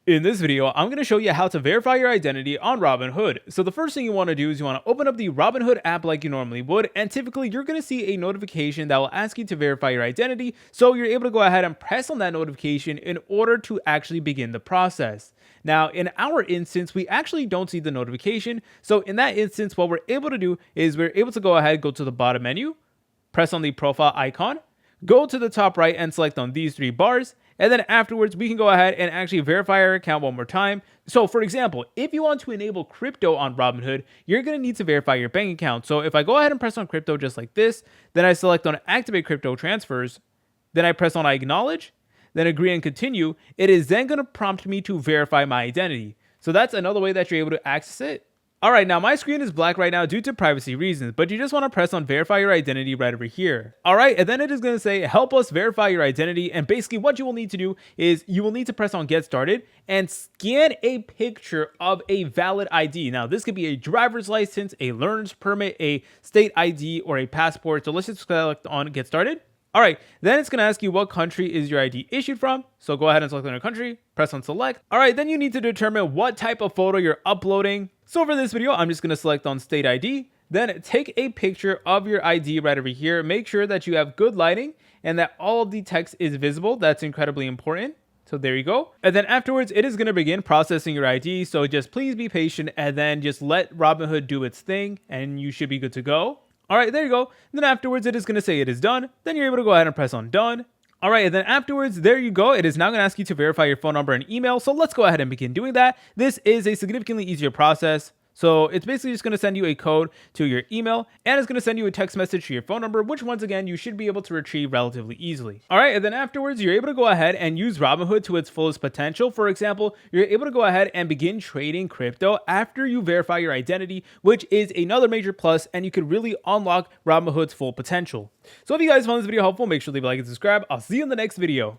In this video, I'm going to show you how to verify your identity on Robinhood. So the first thing you want to do is you want to open up the Robinhood app like you normally would, and typically you're going to see a notification that will ask you to verify your identity. So you're able to go ahead and press on that notification in order to actually begin the process. Now, in our instance, we actually don't see the notification. So in that instance, what we're able to do is we're able to go ahead, go to the bottom menu, press on the profile icon, go to the top right and select on these three bars. And then afterwards, we can go ahead and actually verify our account one more time. So for example, if you want to enable crypto on Robinhood, you're going to need to verify your bank account. So if I go ahead and press on crypto just like this, then I select on activate crypto transfers, then I press on I acknowledge, then agree and continue, it is then going to prompt me to verify my identity. So that's another way that you're able to access it. All right, now my screen is black right now due to privacy reasons, but you just want to press on verify your identity right over here. All right, and then it is going to say help us verify your identity, and basically what you will need to do is you will need to press on get started and scan a picture of a valid ID. Now this could be a driver's license, a learner's permit, a state ID, or a passport. So let's just select on get started. All right, then it's going to ask you what country is your ID issued from. So go ahead and select on your country, press on select. All right, then you need to determine what type of photo you're uploading. So for this video, I'm just going to select on state ID, then take a picture of your ID right over here. Make sure that you have good lighting and that all of the text is visible. That's incredibly important. So there you go. And then afterwards, it is going to begin processing your ID. So just please be patient and then just let Robinhood do its thing and you should be good to go. All right, there you go. Then afterwards, it is going to say it is done. Then you're able to go ahead and press on done. All right, and then afterwards, there you go. It is now going to ask you to verify your phone number and email. So let's go ahead and begin doing that. This is a significantly easier process. So it's basically just going to send you a code to your email, and it's going to send you a text message to your phone number, which once again, you should be able to retrieve relatively easily. All right, and then afterwards, you're able to go ahead and use Robinhood to its fullest potential. For example, you're able to go ahead and begin trading crypto after you verify your identity, which is another major plus, and you could really unlock Robinhood's full potential. So if you guys found this video helpful, make sure to leave a like and subscribe. I'll see you in the next video.